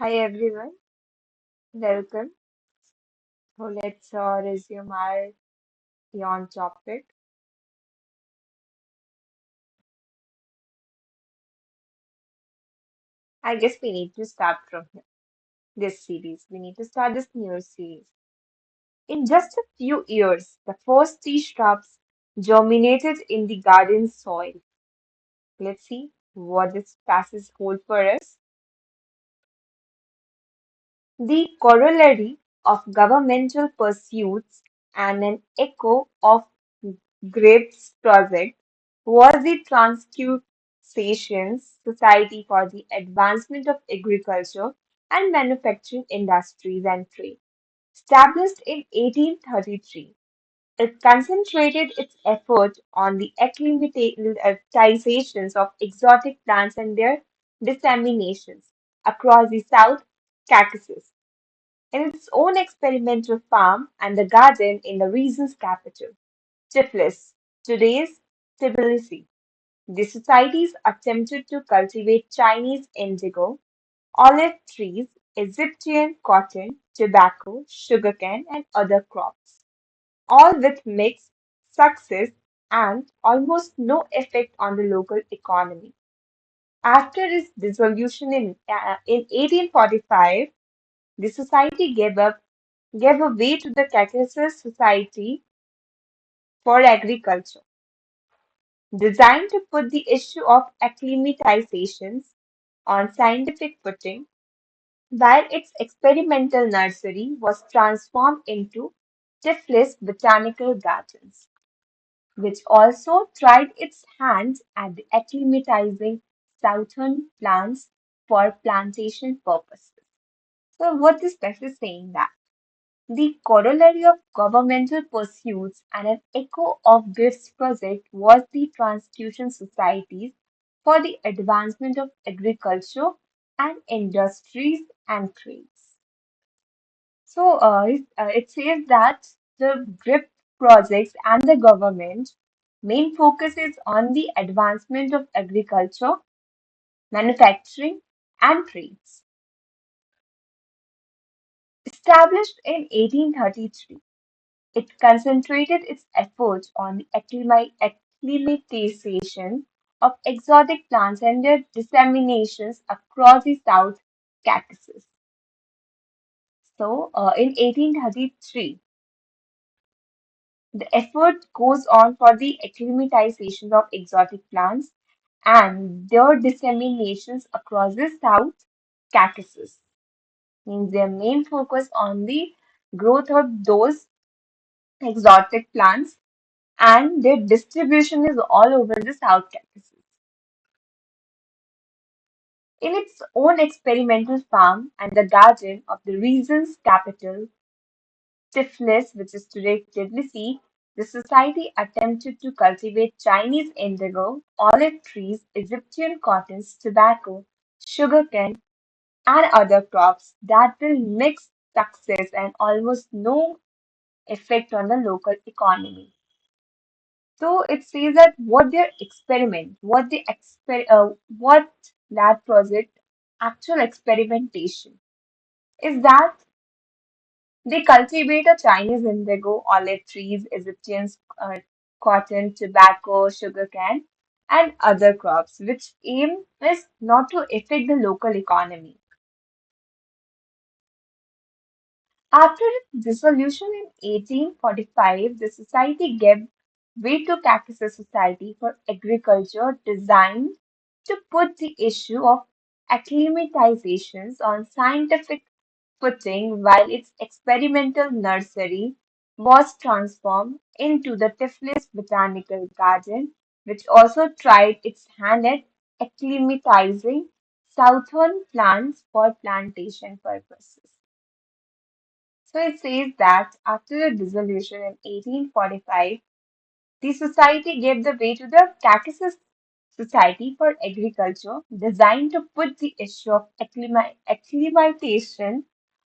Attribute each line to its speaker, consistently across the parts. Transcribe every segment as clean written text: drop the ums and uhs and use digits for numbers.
Speaker 1: Hi everyone, welcome. So let's resume our Aeon topic. I guess we need to start from here. This series. We need to start this new series. In just a few years, the first tea shrubs germinated in the garden soil. Let's see what this passage hold for us. The corollary of governmental pursuits and an echo of Gripp's project was the Transcutations Society for the Advancement of Agriculture and Manufacturing Industries and Trade. Established in 1833, it concentrated its effort on the acclimatizations of exotic plants and their disseminations across the South Caucasus in its own experimental farm and the garden in the region's capital, Tiflis, today's Tbilisi. The societies attempted to cultivate Chinese indigo, olive trees, Egyptian cotton, tobacco, sugarcane, and other crops, all with mixed success and almost no effect on the local economy. After its dissolution in 1845, the society gave way to the Caucasus Society for Agriculture, designed to put the issue of acclimatizations on scientific footing, while its experimental nursery was transformed into Tiflis Botanical Gardens, which also tried its hands at the acclimatizing southern plants for plantation purposes. So, what is this saying that? The corollary of governmental pursuits and an echo of this project was the Transfusion Societies for the Advancement of Agriculture and Industries and Trades. So it says that the GRIP projects and the government main focus is on the advancement of agriculture, manufacturing, and trades. Established in 1833, it concentrated its efforts on the acclimatization of exotic plants and their disseminations across the South Caucasus. So, in 1833, the effort goes on for the acclimatization of exotic plants and their disseminations across the South Caucasus. Means their main focus on the growth of those exotic plants and their distribution is all over the South Caucasus. In its own experimental farm and the garden of the region's capital, Tiflis, which is today Tbilisi, the society attempted to cultivate Chinese indigo, olive trees, Egyptian cottons, tobacco, sugarcane, and other crops that will mix success and almost no effect on the local economy. So it says that what their experiment, what that project, actual experimentation is that they cultivate a Chinese indigo, olive trees, Egyptian cotton, tobacco, sugarcane, and other crops, which aim is not to affect the local economy. After its dissolution in 1845, the society gave way to Caucasus Society for Agriculture, designed to put the issue of acclimatizations on scientific footing while its experimental nursery was transformed into the Tiflis Botanical Garden, which also tried its hand at acclimatizing southern plants for plantation purposes. So it says that after the dissolution in 1845, the society gave the way to the Caucasus Society for Agriculture, designed to put the issue of acclimatization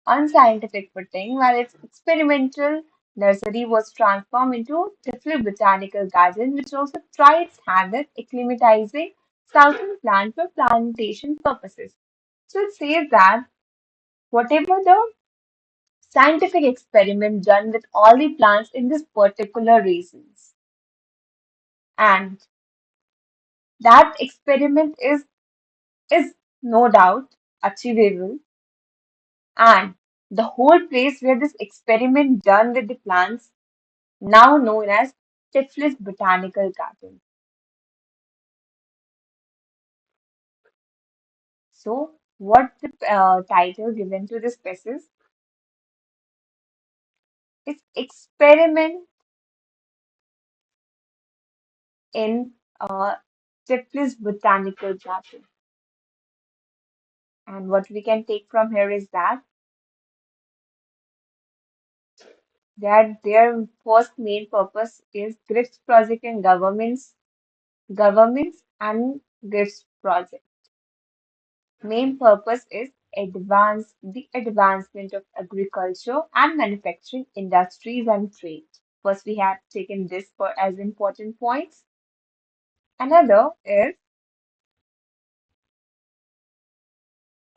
Speaker 1: on scientific footing, while its experimental nursery was transformed into Tiflis Botanical Garden, which also tried its hand at acclimatizing southern plants for plantation purposes. So it says that whatever the scientific experiment done with all the plants in this particular regions. And that experiment is no doubt achievable. And the whole place where this experiment done with the plants, now known as Tiflis Botanical Garden. So, what the title given to this species is Experiment in Tiflis Botanical Garden. And what we can take from here is that their first main purpose is GRIPS project and governments and GRIPS project. Main purpose is the advancement of agriculture and manufacturing industries and trade. First, we have taken this for as important points. Another is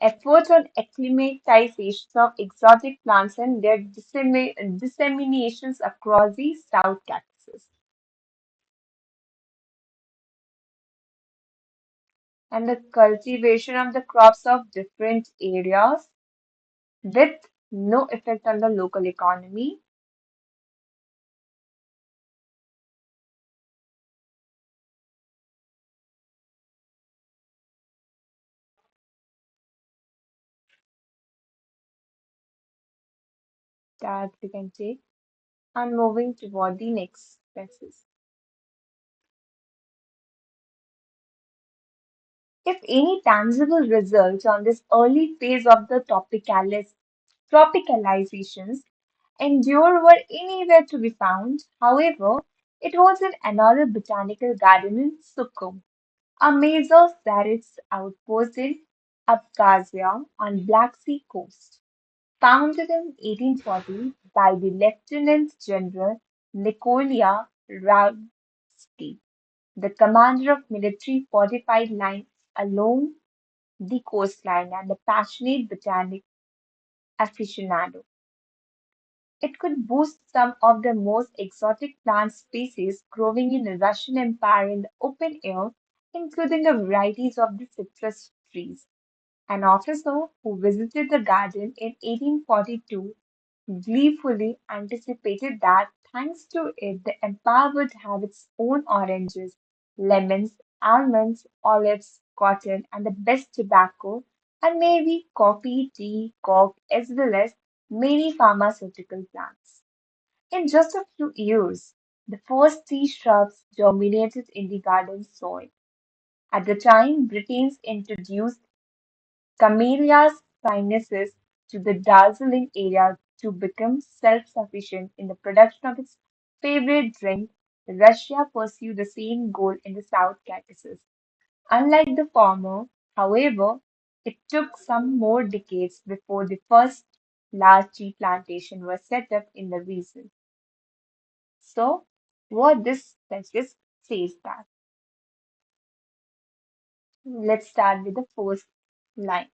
Speaker 1: efforts on acclimatization of exotic plants and their disseminations across the South Caucasus. And the cultivation of the crops of different areas with no effect on the local economy. That we can take. And moving toward the next phase. If any tangible results on this early phase of the tropicalizations endure were anywhere to be found, however, it was in another botanical garden in Sukhum, a major Tsarist outpost in Abkhazia on Black Sea coast. Founded in 1840 by the Lieutenant General Nikolia Radsky, the commander of military fortified line along the coastline and a passionate botanic aficionado. It could boast some of the most exotic plant species growing in the Russian Empire in the open air, including the varieties of the citrus trees. An officer who visited the garden in 1842 gleefully anticipated that, thanks to it, the empire would have its own oranges, lemons, almonds, olives, cotton, and the best tobacco, and maybe coffee, tea, coke, as well as many pharmaceutical plants. In just a few years, the first tea shrubs germinated in the garden soil. At the time, Britons introduced Camellias sinensis to the dazzling area to become self-sufficient in the production of its favorite drink. Russia pursued the same goal in the South Caucasus. Unlike the former, however, it took some more decades before the first large tea plantation was set up in the region. So, what this thesis says that, let's start with the first line.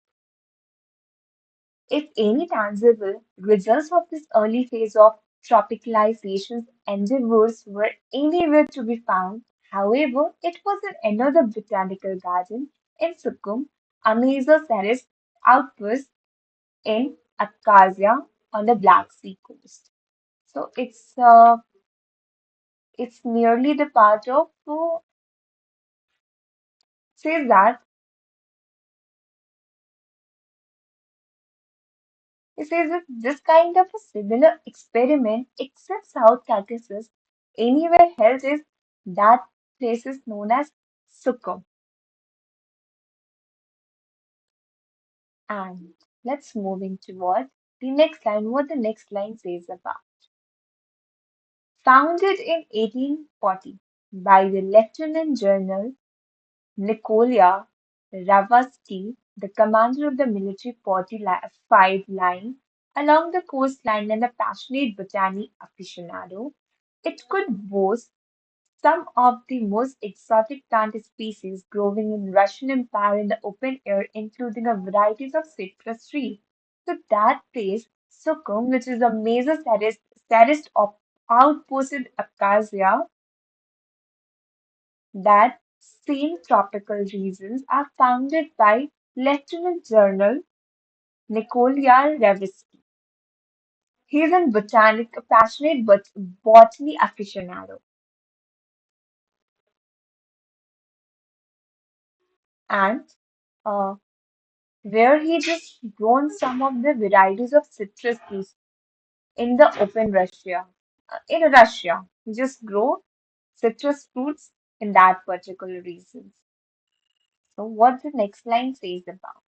Speaker 1: If any tangible results of this early phase of tropicalization endeavors were anywhere to be found, however, it was in another botanical garden in Sukhum, a major Saris outpost in Abkhazia on the Black Sea coast. So it's nearly the part of says that it says that this kind of a similar experiment, except South Caucasus, anywhere else is that place is known as Sukhum. And let's moving toward the next line, what the next line says about. Founded in 1840 by the Lieutenant General Nikolia Ravasky, the commander of the military fortified line along the coastline and a passionate botany aficionado, it could boast some of the most exotic plant species growing in Russian Empire in the open air, including a varieties of citrus tree. So that place, Sukhum, which is a major sadist of outpost in Abkhazia, that same tropical regions are founded by Lieutenant General Nikolai Revsky. He is a passionate but botany aficionado, and uh, where he just grown some of the varieties of citrus fruits in the open Russia. In Russia, he just grow citrus fruits in that particular region. So what the next line says about?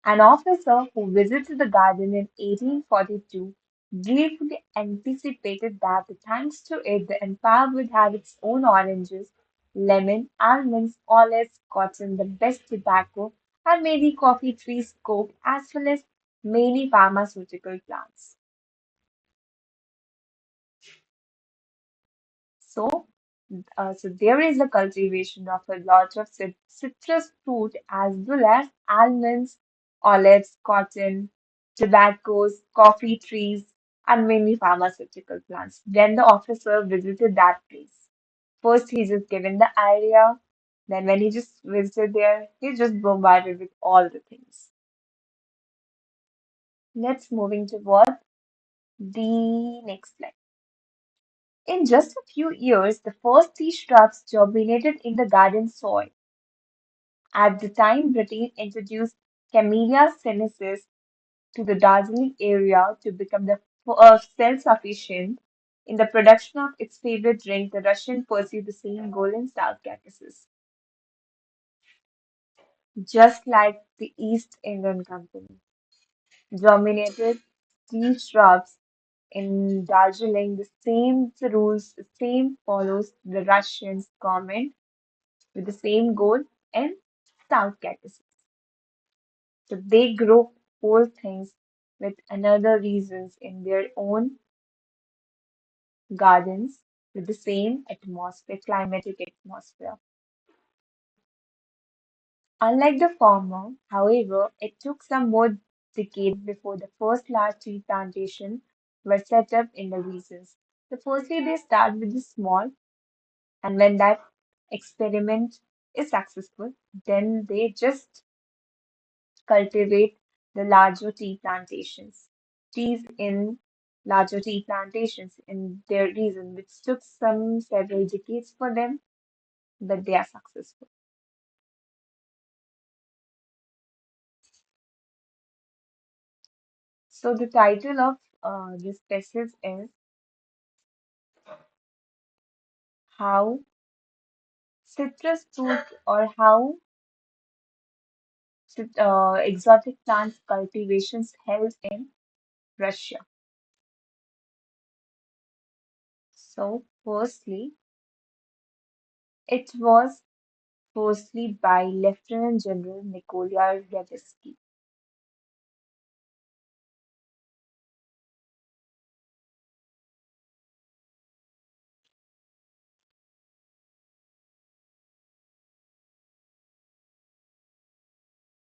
Speaker 1: An officer who visited the garden in 1842 gleefully anticipated that, thanks to it, the empire would have its own oranges, lemon, almonds, olives, cotton, the best tobacco, and maybe coffee trees, coke, as well as many pharmaceutical plants. So, so there is a cultivation of a lot of citrus fruit as well as almonds, olives, cotton, tobaccos, coffee trees, and many pharmaceutical plants. When the officer visited that place, first he just given the idea, then when he just visited there, he just bombarded with all the things. Let's moving toward the next slide. In just a few years, the first tea shrubs germinated in the garden soil. At the time, Britain introduced Camellia sinensis to the Darjeeling area to become self-sufficient in the production of its favorite drink. The Russian pursued the same goal in South Caucasus, just like the East Indian Company germinated tea shrubs in Darjeeling. The same rules, the same follows the Russian government with the same goal in South Caucasus. So they grow whole things with another reasons in their own gardens with the same atmosphere, climatic atmosphere. Unlike the former, however, it took some more decades before the first large tea plantation were set up in the regions. So firstly, they start with the small, and when that experiment is successful, then they just cultivate the larger tea plantations. Teas in larger tea plantations in their region, which took some several decades for them, but they are successful. So the title of this passage is How Citrus Fruit or How Exotic Plants Cultivations Held in Russia. So firstly, it was firstly by Lieutenant General Nikolai Revsky.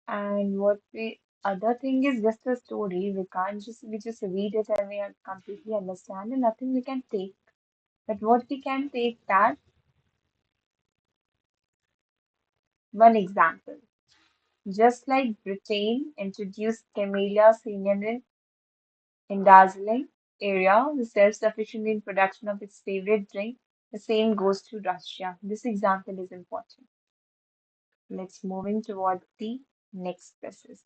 Speaker 1: And what we other thing is just a story. We just read it and we completely understand and nothing we can take. But what we can take that one example. Just like Britain introduced Camellia sinensis in Darjeeling area, the self-sufficient in production of its favorite drink, the same goes to Russia. This example is important. Let's moving toward the next passage.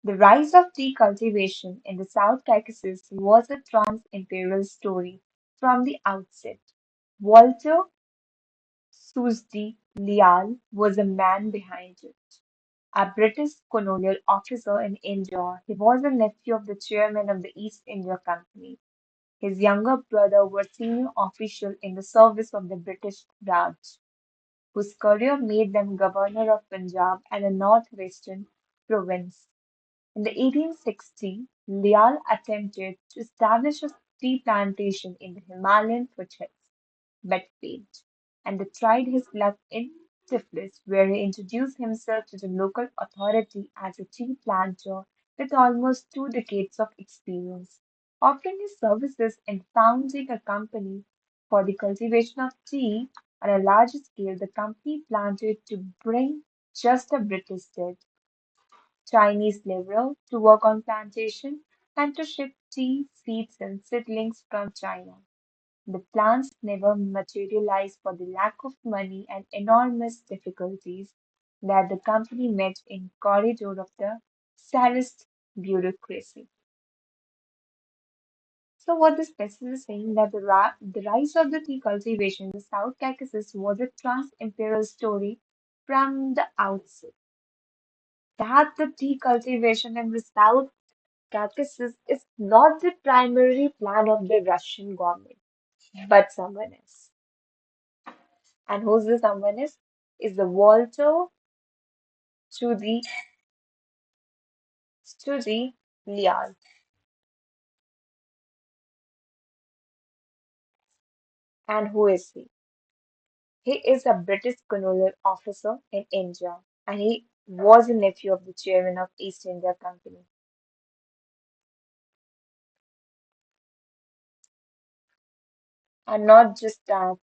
Speaker 1: The rise of tea cultivation in the South Caucasus was a trans-imperial story from the outset. Walter Susdi Lial was the man behind it. A British colonial officer in India, he was a nephew of the chairman of the East India Company. His younger brother was senior official in the service of the British Raj, whose career made them governor of Punjab and a northwestern province. In the 1860s, Lyall attempted to establish a tea plantation in the Himalayan foothills. but failed. And he tried his luck in Tiflis, where he introduced himself to the local authority as a tea planter with almost 2 decades of experience, offering his services and founding a company for the cultivation of tea on a large scale. The company planned to bring just a British did, Chinese labor to work on plantation and to ship tea seeds and seedlings from China. The plans never materialized for the lack of money and enormous difficulties that the company met in corridor of the Tsarist bureaucracy. So what this passage is saying that the rise of the tea cultivation in the South Caucasus was a trans-imperial story from the outset. That the tea cultivation in the South Caucasus is not the primary plan of the Russian government, but someone else. And who's the someone is the Walter to the Lial. And who is he? He is a British colonial officer in India, and he was a nephew of the chairman of East India Company. And not just that,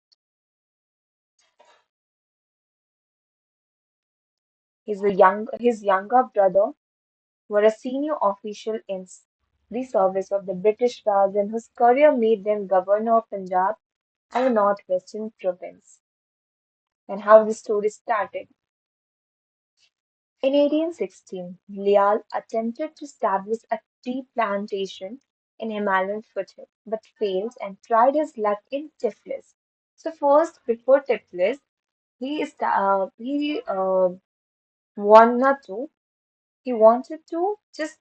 Speaker 1: his younger brother were a senior official in the service of the British Raj and whose career made them governor of Punjab and the northwestern province. And how the story started. In 1816, Lyall attempted to establish a tea plantation in Himalayan foothills, but failed and tried his luck in Tiflis. So first, before Tiflis, he wanted to he wanted to just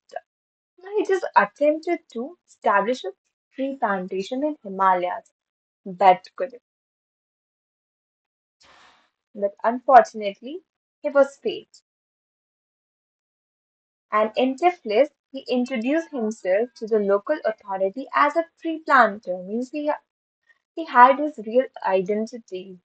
Speaker 1: he just attempted to establish a tea plantation in Himalayas, but couldn't. But unfortunately, he was failed. And in Tiflis, he introduced himself to the local authority as a tree planter, means he had his real identity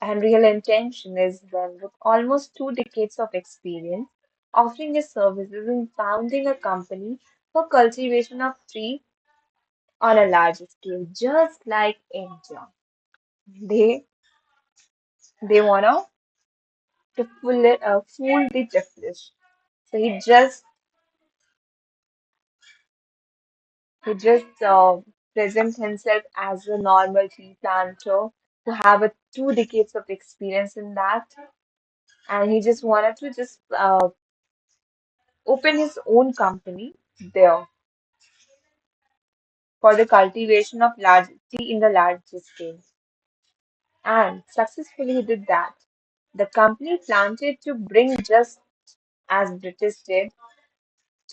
Speaker 1: and real intention as well, with almost 2 decades of experience, offering his services in founding a company for cultivation of tree on a large scale, just like India. They they wanna fool the Tiflis. So he just presents himself as a normal tea planter who have a 2 decades of experience in that, and he just wanted to just open his own company there for the cultivation of large tea in the large scale, and successfully he did that. The company planted to bring just as British did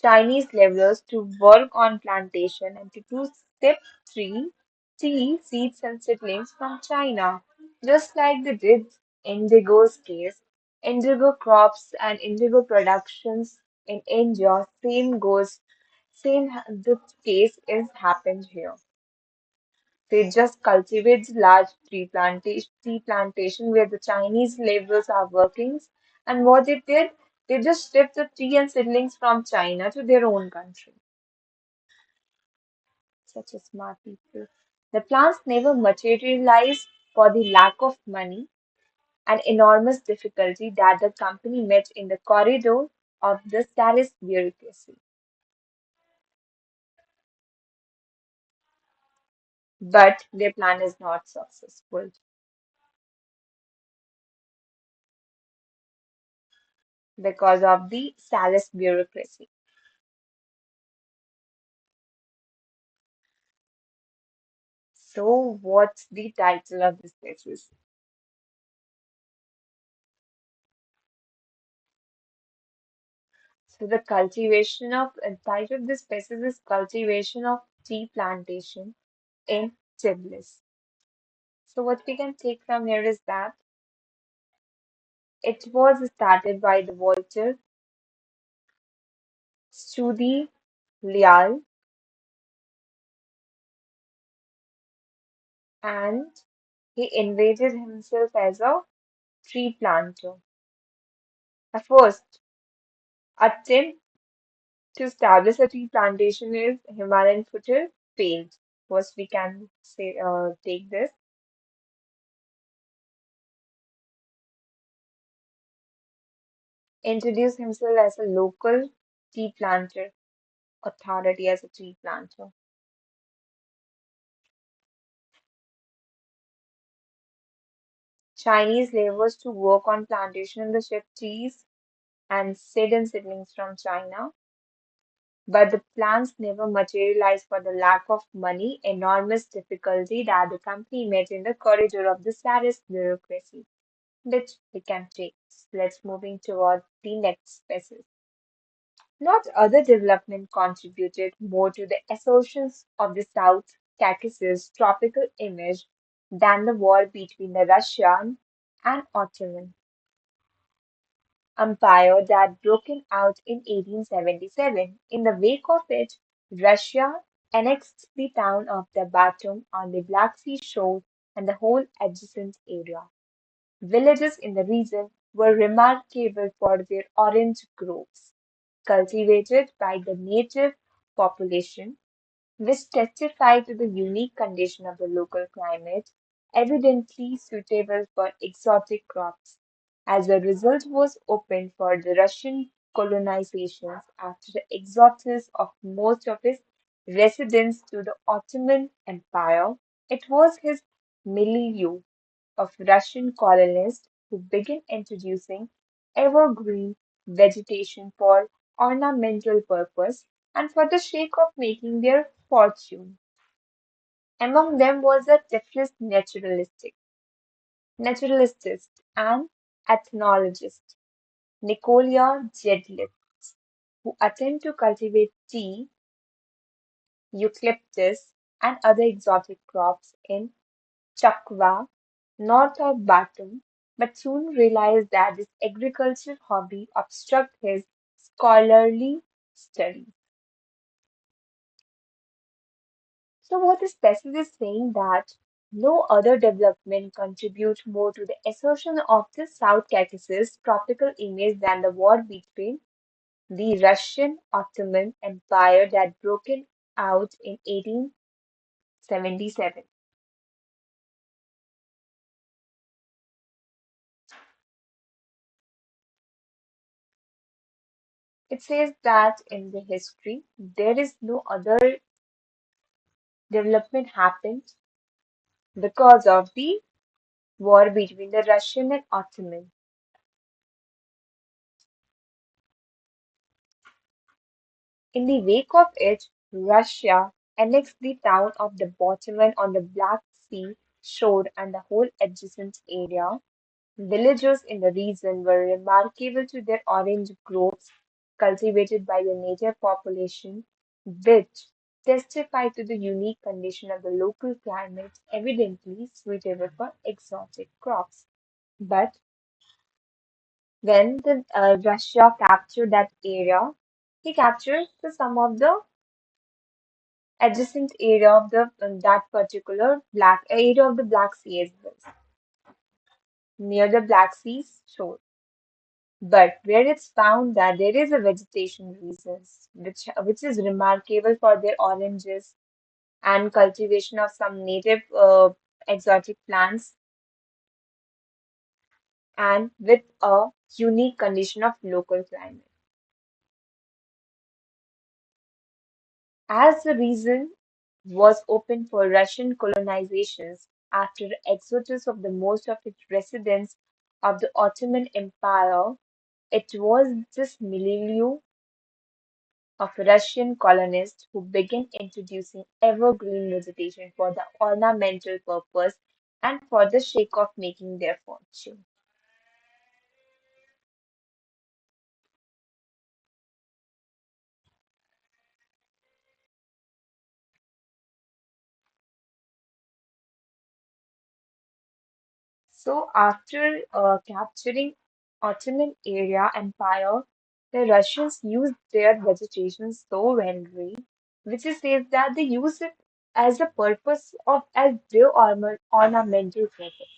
Speaker 1: Chinese laborers to work on plantation and to ship tree, tea seeds and seedlings from China, just like they did Indigo's case. Indigo crops and indigo productions in India, the case is happened here. They just cultivate large tea plantation where the Chinese laborers are working, and what they did, they just shipped the tea and seedlings from China to their own country. Such a smart people. The plans never materialized for the lack of money and enormous difficulty that the company met in the corridor of the Saris bureaucracy. But their plan is not successful because of the Saris bureaucracy. So, what's the title of this thesis? So, the title of this thesis is Cultivation of Tea Plantation in Tbilisi. So, what we can take from here is that it was started by the Walter Studi Lial and He invaded himself as a tree planter. A first attempt to establish a tea plantation is Himalayan foothills failed. First, we can say take this. Introduce himself as a local tea planter authority as a tea planter. Chinese laborers to work on plantation in the ship teas and seed seedlings from China, but the plans never materialized for the lack of money, enormous difficulty that the company met in the corridor of the saddest bureaucracy, which we can take. Let's moving toward the next phases. Not other development contributed more to the assertions of the South Caucasus tropical image than the war between the Russian and Ottoman Empire that broken out in 1877. In the wake of it, Russia annexed the town of the Batum on the Black Sea shore and the whole adjacent area. Villages in the region were remarkable for their orange groves, cultivated by the native population, which testify to the unique condition of the local climate, evidently suitable for exotic crops. As a result was opened for the Russian colonizations after the exodus of most of his residents to the Ottoman Empire, it was his milieu of Russian colonists who began introducing evergreen vegetation for ornamental purpose and for the sake of making their fortune. Among them was a Tiflis naturalist and ethnologist, Nicolia Jedlitz, who attempted to cultivate tea, eucalyptus, and other exotic crops in Chakwa, north of Batum, but soon realized that this agricultural hobby obstructed his scholarly studies. So what this passage is saying that no other development contributes more to the assertion of the South Caucasus tropical image than the war between the Russian Ottoman Empire that broke out in 1877. It says that in the history there is no other development happened because of the war between the Russian and Ottoman. In the wake of it, Russia annexed the town of the Bottoman on the Black Sea shore and the whole adjacent area. Villagers in the region were remarkable to their orange groves cultivated by the native population, which testify to the unique condition of the local climate, evidently suitable for exotic crops. But when Russia captured that area, he captured some of the adjacent area of the that particular black area of the Black Sea as well, near the Black Sea shore. But where it's found that there is a vegetation reasons which is remarkable for their oranges and cultivation of some native exotic plants and with a unique condition of local climate. As the region was open for Russian colonizations after the exodus of the most of its residents of the Ottoman Empire, it was this milieu of Russian colonists who began introducing evergreen vegetation for the ornamental purpose and for the sake of making their fortune. So after capturing Ottoman area empire, the Russians used their vegetation so well, which is says that they use it as the purpose of as their ornamental purpose.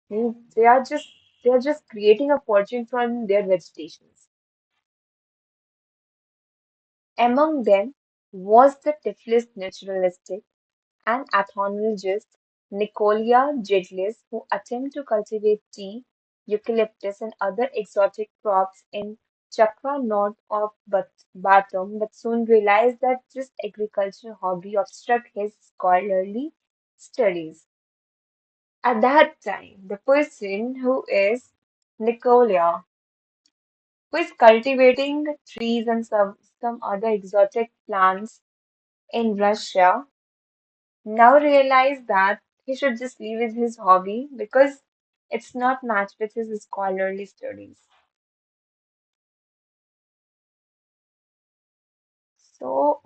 Speaker 1: Means they are just creating a fortune from their vegetations. Among them was the Tiflis naturalistic and ethnologist Nicolia Gidlis, who attempted to cultivate tea, eucalyptus, and other exotic crops in Chakra north of Batum, but soon realized that this agricultural hobby obstructed his scholarly studies. At that time, the person who is Nicolia, who is cultivating trees and some other exotic plants in Russia, now realize that he should just leave it his hobby because it's not matched with his scholarly studies. So,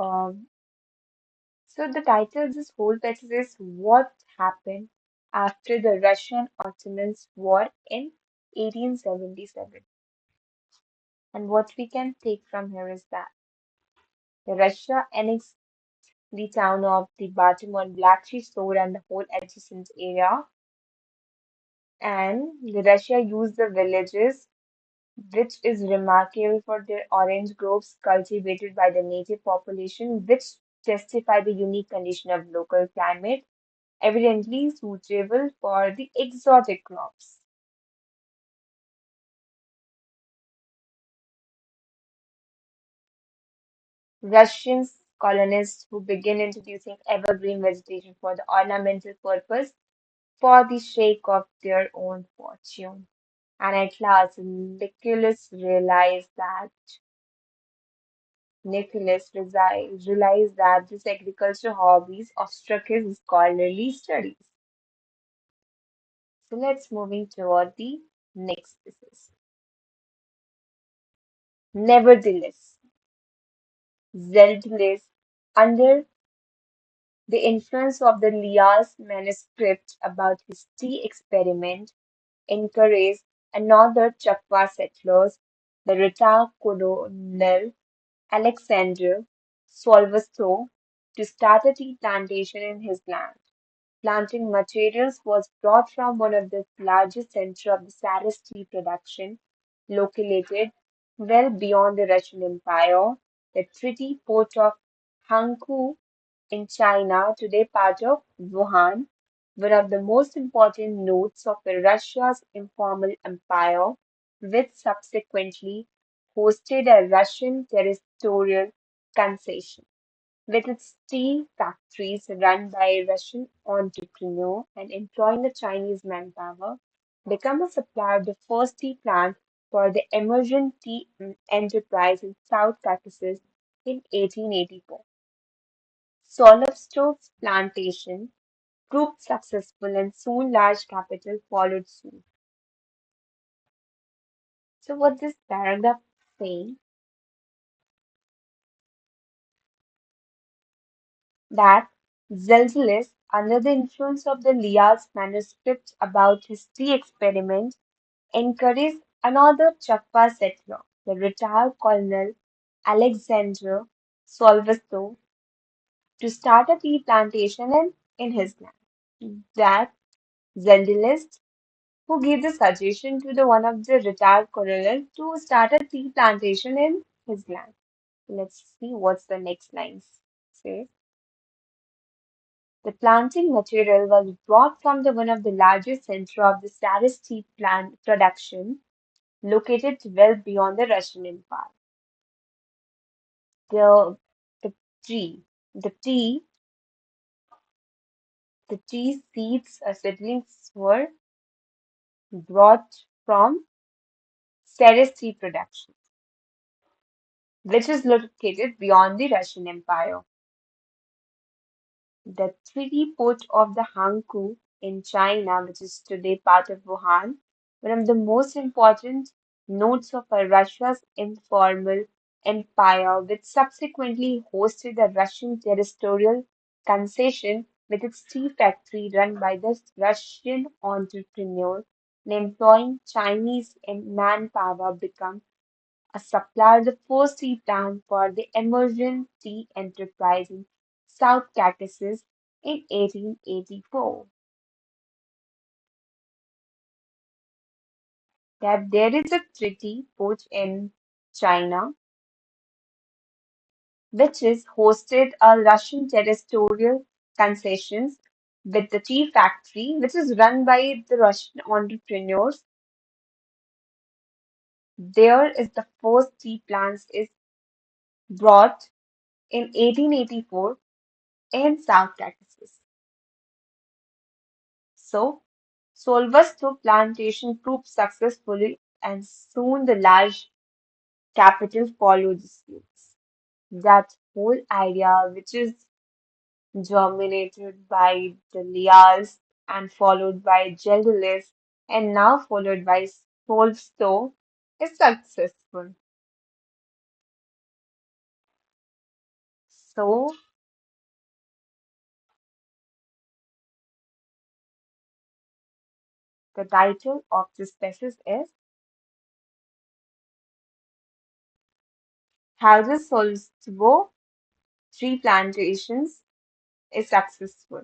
Speaker 1: so the title of this whole passage is What Happened After the Russian Ottoman War in 1877. And what we can take from here is that Russia annexed the town of the Batum on Black Sea shore and the whole adjacent area, and the Russia used the villages which is remarkable for their orange groves cultivated by the native population, which testify the unique condition of local climate, evidently suitable for the exotic crops. Russian colonists who began introducing evergreen vegetation for the ornamental purpose for the sake of their own fortune. And at last, realized that this agricultural hobbies obstruct his scholarly studies. So let's moving toward the next thesis. Nevertheless, Zeldalis, under the influence of the Lias manuscript about his tea experiment, encouraged another Chakwa settlers, the retired colonel Alexander Solvasto, to start a tea plantation in his land. Planting materials was brought from one of the largest centers of the Saras tea production, located well beyond the Russian Empire, the treaty port of Hankou in China, today part of Wuhan, one of the most important nodes of Russia's informal empire, which subsequently hosted a Russian territorial concession. With its tea factories run by a Russian entrepreneur and employing the Chinese manpower, became a supplier of the first tea plant for the emerging tea enterprise in South Caucasus in 1884. Solovstok's plantation proved successful and soon large capital followed suit. So what this paragraph saying that Zelzelus, under the influence of the Lias manuscript about his tea experiment, encouraged another Chakwa settler, the retired Colonel Alexander Solvasto, to start a tea plantation in his land. That Zelzelus who gave the suggestion to the one of the retired colonel to start a tea plantation in his land. Let's see what's the next line says. The planting material was brought from the one of the largest centers of the Saris tea plant production, located well beyond the Russian Empire. The the tea, the tea, the tea seeds seedlings were brought from Saris tea production, which is located beyond the Russian Empire. The treaty port of the Hankou in China, which is today part of Wuhan, one of the most important nodes of Russia's informal empire, which subsequently hosted the Russian territorial concession with its tea factory run by the Russian entrepreneur and employing Chinese manpower, become a supplier of the first tea plant for the emergent tea enterprise in South Caucasus in 1884. That there is a treaty put in China which is hosted a Russian territorial concessions with the tea factory, which is run by the Russian entrepreneurs. There is the first tea plants is brought in 1884 in South Caucasus. So, Solvasto plantation proved successfully and soon the large capital followed the suit. That whole idea, which is germinated by the Lias and followed by Gelderlis and now followed by Solvsto, is successful. So, the title of this species is How the Solvsto Tree Plantations is Successful.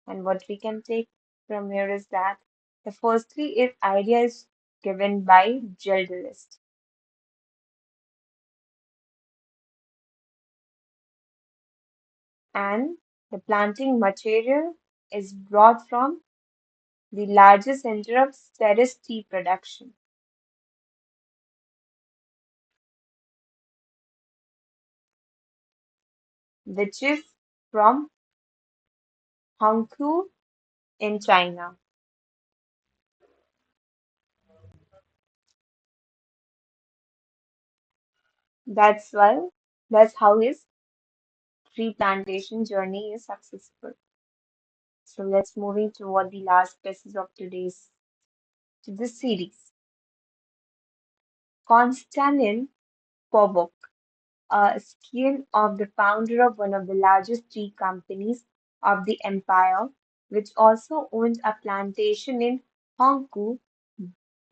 Speaker 1: And what we can take from here is that the firstly is idea is given by Gelderlist and the planting material is brought from the largest center of Ceres tea production, which is from Hangzhou in China. That's why that's how his tree plantation journey is successful. So let's moving toward the last species of today's to this series. Konstantin Pobok, a scion of the founder of one of the largest tea companies of the empire, which also owned a plantation in Hangzhou,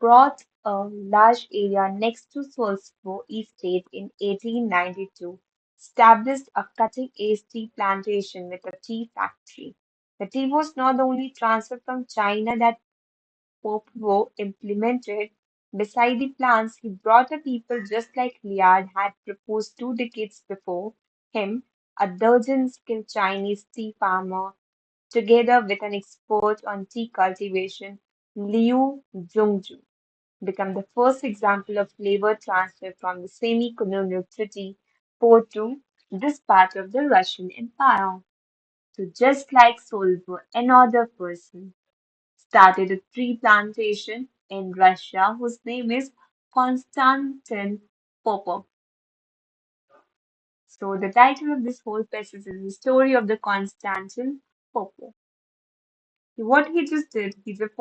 Speaker 1: bought a large area next to Salisbury Estate in 1892, established a cutting-edge tea plantation with a tea factory. The tea was not only transferred from China that Popo implemented. Beside the plants, he brought a people just like Liard had proposed 2 decades before him, a dozen skilled Chinese tea farmer, together with an expert on tea cultivation, Liu Zhongzhu become the first example of labor transfer from the semi-colonial city port to this part of the Russian Empire. So just like Solver, another person started a tree plantation in Russia whose name is Konstantin Popov. So the title of this whole passage is the story of the Konstantin Popov. What he just did, he just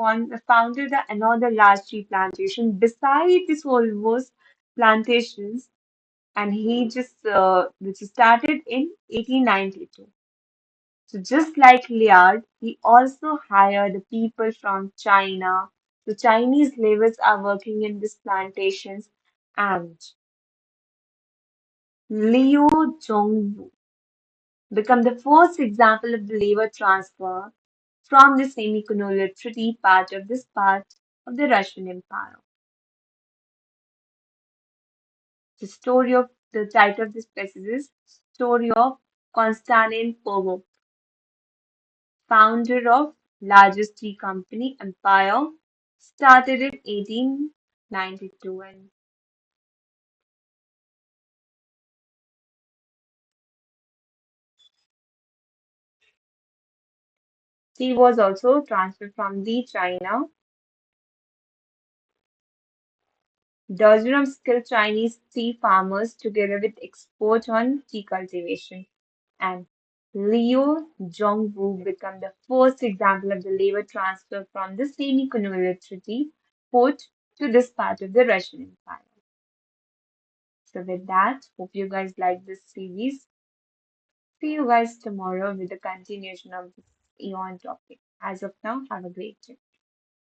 Speaker 1: founded another large tree plantation beside the Solvos plantations, and he just which started in 1892. So just like Liard, he also hired people from China. The Chinese laborers are working in these plantations, and Liu Zhongwu become the first example of the labor transfer from the semi-colonial treaty part of this part of the Russian Empire. The title of this passage is Story of Konstantin Pogo, founder of largest tea company Empire, started in 1892 and tea was also transferred from the China. Dozens of skilled Chinese tea farmers together with experts on tea cultivation and Liu Zhongwu became the first example of the labor transfer from the semi-colonial treaty port to this part of the Russian Empire. So with that, hope you guys like this series. See you guys tomorrow with the continuation of this Aeon topic. As of now, have a great day.